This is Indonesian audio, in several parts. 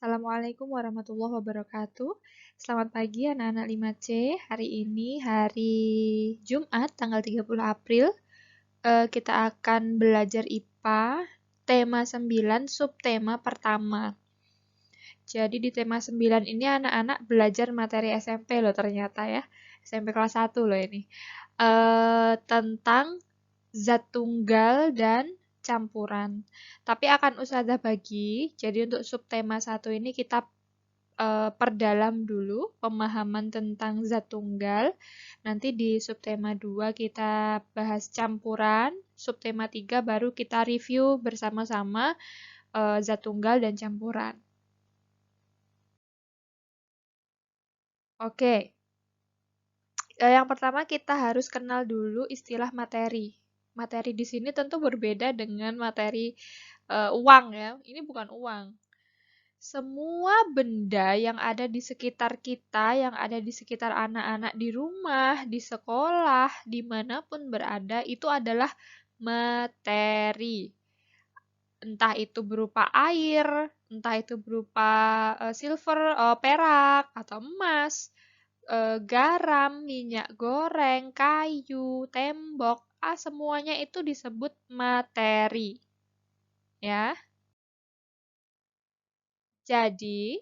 Assalamualaikum warahmatullahi wabarakatuh. Selamat pagi anak-anak 5C. Hari ini hari Jumat tanggal 30 April. Kita akan belajar IPA tema 9 subtema pertama. Jadi di tema 9 ini anak-anak belajar materi SMP loh ternyata ya. SMP kelas 1 loh ini. Tentang zat tunggal dan campuran. Tapi akan ustazah bagi, jadi untuk subtema 1 ini kita perdalam dulu pemahaman tentang zat tunggal. Nanti di subtema 2 kita bahas campuran, subtema 3 baru kita review bersama-sama zat tunggal dan campuran. Oke. Yang pertama kita harus kenal dulu istilah materi. Materi di sini tentu berbeda dengan materi uang ya. Ini bukan uang. Semua benda yang ada di sekitar kita, yang ada di sekitar anak-anak di rumah, di sekolah, dimanapun berada, itu adalah materi. Entah itu berupa air, entah itu berupa silver, perak, atau emas, garam, minyak goreng, kayu, tembok, semuanya itu disebut materi. Ya. Jadi,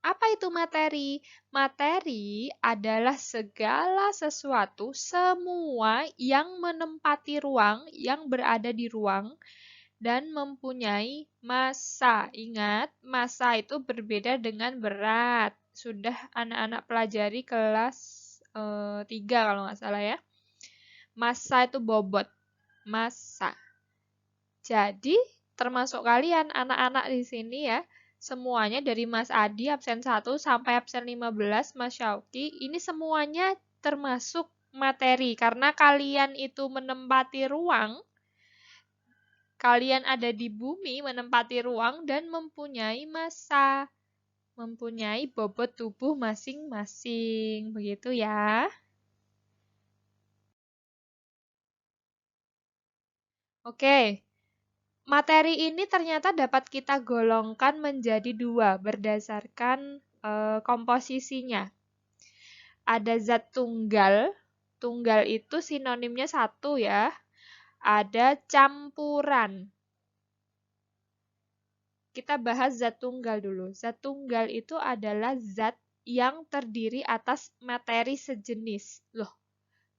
apa itu materi? Materi adalah segala sesuatu, semua yang menempati ruang, yang berada di ruang, dan mempunyai massa. Ingat, massa itu berbeda dengan berat. Sudah anak-anak pelajari kelas 3 kalau nggak salah ya. Massa itu bobot. Massa. Jadi, termasuk kalian anak-anak di sini ya. Semuanya dari Mas Adi absen 1 sampai absen 15, Mas Syauki, ini semuanya termasuk materi karena kalian itu menempati ruang, kalian ada di bumi menempati ruang dan mempunyai massa, mempunyai bobot tubuh masing-masing. Begitu ya. Oke. Materi ini ternyata dapat kita golongkan menjadi dua berdasarkan komposisinya. Ada zat tunggal, tunggal itu sinonimnya satu ya. Ada campuran. Kita bahas zat tunggal dulu. Zat tunggal itu adalah zat yang terdiri atas materi sejenis. Loh,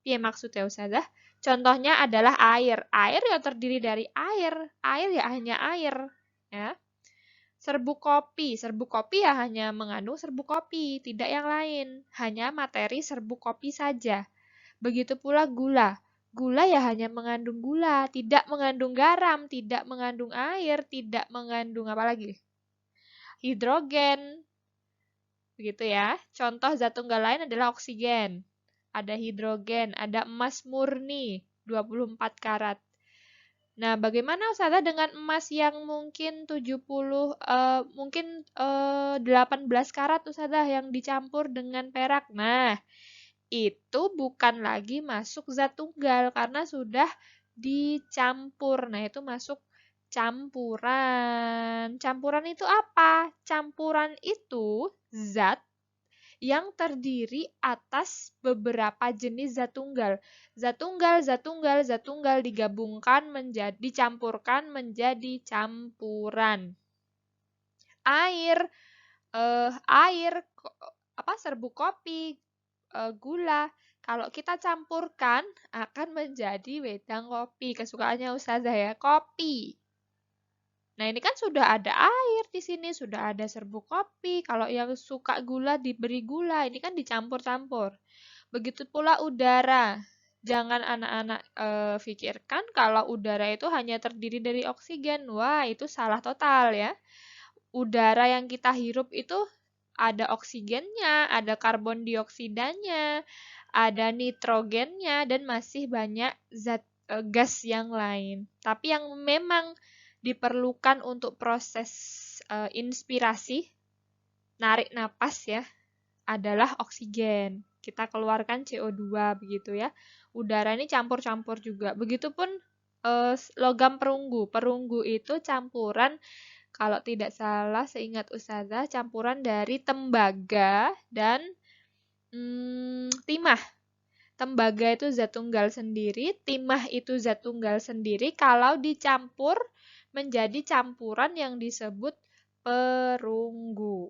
iya maksudnya Ustazah? Contohnya adalah air. Air yang terdiri dari air. Air ya hanya air. Ya. Serbuk kopi ya hanya mengandung serbuk kopi, tidak yang lain. Hanya materi serbuk kopi saja. Begitu pula gula. Gula ya hanya mengandung gula, tidak mengandung garam, tidak mengandung air, tidak mengandung apa lagi? Hidrogen. Begitu ya. Contoh zat tunggal lain adalah oksigen. Ada hidrogen, ada emas murni 24 karat. Nah, bagaimana Ustazah dengan emas yang mungkin 18 karat Ustazah yang dicampur dengan perak? Nah, itu bukan lagi masuk zat tunggal karena sudah dicampur. Nah, itu masuk campuran. Campuran itu apa? Campuran itu zat yang terdiri atas beberapa jenis zat tunggal. Zat tunggal digabungkan menjadi dicampurkan menjadi campuran. Air, air, serbuk kopi, gula. Kalau kita campurkan akan menjadi wedang kopi. Kesukaannya Ustazah ya, kopi. Nah, ini kan sudah ada air di sini, sudah ada serbuk kopi. Kalau yang suka gula diberi gula, ini kan dicampur-campur. Begitu pula udara. Jangan anak-anak pikirkan kalau udara itu hanya terdiri dari oksigen. Wah, itu salah total ya. Udara yang kita hirup itu ada oksigennya, ada karbon dioksidanya, ada nitrogennya, dan masih banyak zat gas yang lain. Tapi yang memang diperlukan untuk proses inspirasi, narik napas ya, adalah oksigen. Kita keluarkan CO2 begitu ya. Udara ini campur-campur juga. Begitupun logam perunggu. Perunggu itu campuran kalau tidak salah seingat Ustazah, campuran dari tembaga dan timah. Tembaga itu zat tunggal sendiri, timah itu zat tunggal sendiri. Kalau dicampur menjadi campuran yang disebut perunggu.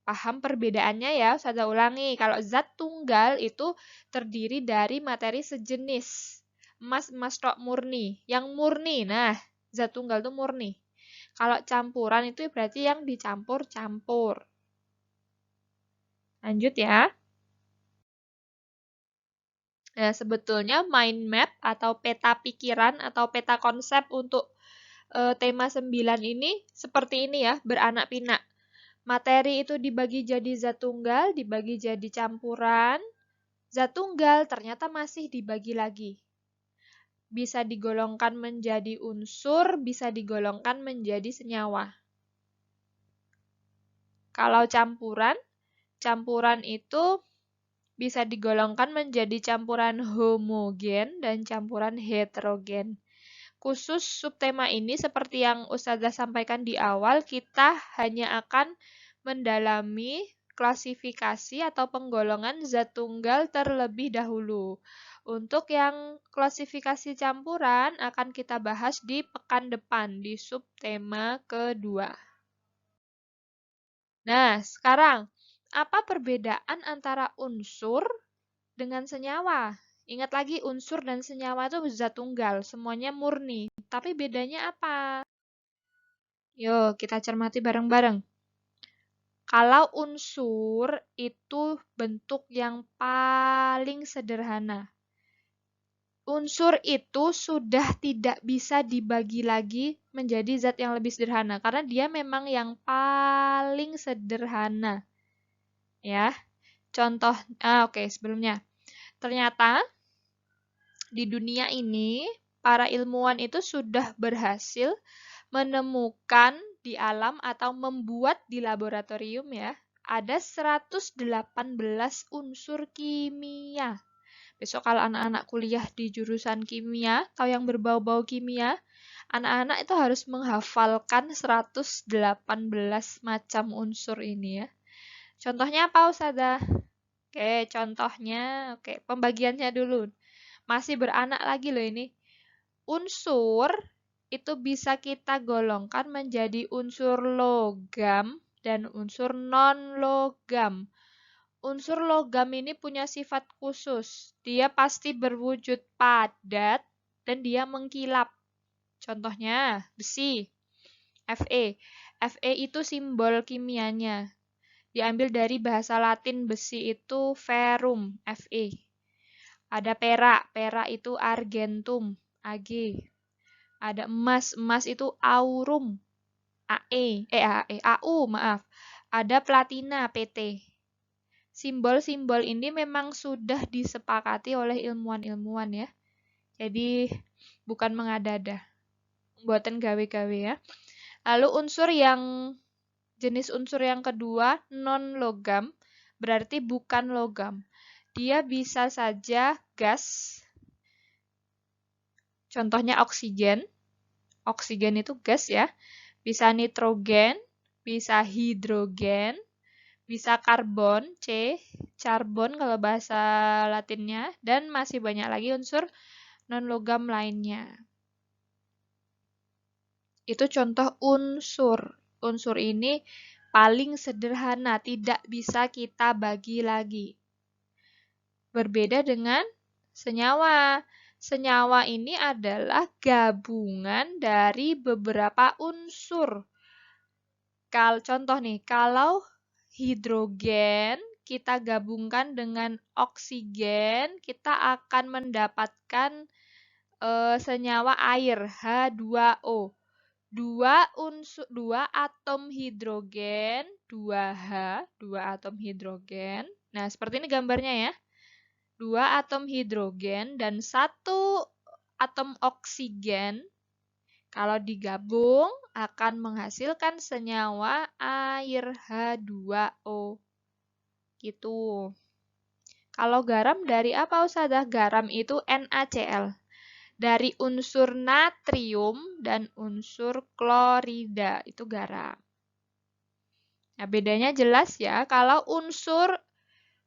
Paham perbedaannya ya? Ustazah ulangi. Kalau zat tunggal itu terdiri dari materi sejenis. Emas tok murni. Yang murni, nah zat tunggal itu murni. Kalau campuran itu berarti yang dicampur-campur. Lanjut ya. Nah, sebetulnya mind map atau peta pikiran atau peta konsep untuk tema 9 ini seperti ini ya, beranak pinak. Materi itu dibagi jadi zat tunggal, dibagi jadi campuran. Zat tunggal ternyata masih dibagi lagi. Bisa digolongkan menjadi unsur, bisa digolongkan menjadi senyawa. Kalau campuran, campuran itu bisa digolongkan menjadi campuran homogen dan campuran heterogen. Khusus subtema ini seperti yang Ustazah sampaikan di awal, kita hanya akan mendalami klasifikasi atau penggolongan zat tunggal terlebih dahulu. Untuk yang klasifikasi campuran akan kita bahas di pekan depan di subtema kedua. Nah, sekarang apa perbedaan antara unsur dengan senyawa? Ingat lagi, unsur dan senyawa itu zat tunggal, semuanya murni. Tapi bedanya apa? Yuk, kita cermati bareng-bareng. Kalau unsur itu bentuk yang paling sederhana. Unsur itu sudah tidak bisa dibagi lagi menjadi zat yang lebih sederhana. Karena dia memang yang paling sederhana. Ya, contoh, oke, sebelumnya. Ternyata di dunia ini, para ilmuwan itu sudah berhasil menemukan di alam atau membuat di laboratorium ya, ada 118 unsur kimia. Besok kalau anak-anak kuliah di jurusan kimia atau yang berbau-bau kimia, anak-anak itu harus menghafalkan 118 macam unsur ini ya. Contohnya apa, Ustazah? Oke, contohnya, pembagiannya dulu. Masih beranak lagi loh ini. Unsur itu bisa kita golongkan menjadi unsur logam dan unsur non-logam. Unsur logam ini punya sifat khusus. Dia pasti berwujud padat dan dia mengkilap. Contohnya besi, Fe. Fe itu simbol kimianya. Diambil dari bahasa Latin besi itu ferrum, Fe. Ada perak, perak itu argentum, Ag. Ada emas, emas itu aurum, Au, maaf. Ada platina, PT. Simbol-simbol ini memang sudah disepakati oleh ilmuwan-ilmuwan ya. Jadi bukan mengada-ada. Buatan gawe-gawe ya. Lalu jenis unsur yang kedua, non-logam, berarti bukan logam. Dia bisa saja gas. Contohnya oksigen. Oksigen itu gas ya. Bisa nitrogen, bisa hidrogen, bisa karbon, C, carbon kalau bahasa Latinnya, dan masih banyak lagi unsur non-logam lainnya. Itu contoh unsur. Unsur ini paling sederhana, tidak bisa kita bagi lagi. Berbeda dengan senyawa. Senyawa ini adalah gabungan dari beberapa unsur. Contoh nih, kalau hidrogen kita gabungkan dengan oksigen, kita akan mendapatkan senyawa air, H2O. Dua atom hidrogen, 2H, 2 atom hidrogen. Nah, seperti ini gambarnya ya. 2 atom hidrogen dan 1 atom oksigen kalau digabung akan menghasilkan senyawa air H2O. Gitu. Kalau garam dari apa, Ustazah? Garam itu NaCl. dari unsur natrium dan unsur klorida, itu garam. Nah, bedanya jelas ya, kalau unsur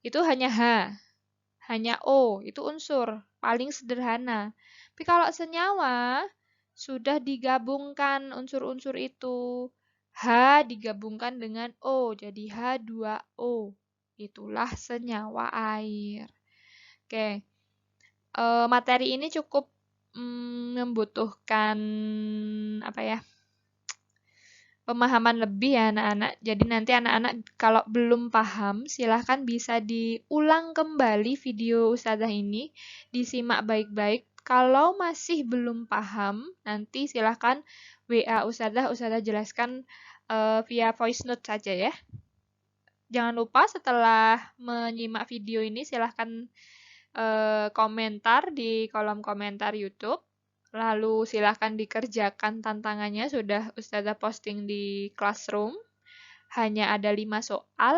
itu hanya H, hanya O, itu unsur paling sederhana. Tapi kalau senyawa, sudah digabungkan unsur-unsur itu. H digabungkan dengan O, jadi H2O. Itulah senyawa air. Oke, materi ini cukup membutuhkan apa ya? Pemahaman lebih ya anak-anak. Jadi nanti anak-anak kalau belum paham silahkan bisa diulang kembali video Ustazah ini, disimak baik-baik. Kalau masih belum paham, nanti silahkan WA Ustazah jelaskan via voice note saja ya. Jangan lupa setelah menyimak video ini silahkan komentar di kolom komentar YouTube. Lalu silahkan dikerjakan tantangannya, sudah Ustazah posting di Classroom. Hanya ada 5 soal,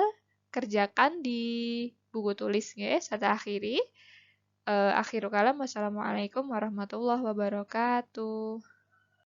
kerjakan di buku tulis ya. Saya akhiri. Akhirul kalam, wassalamualaikum warahmatullahi wabarakatuh.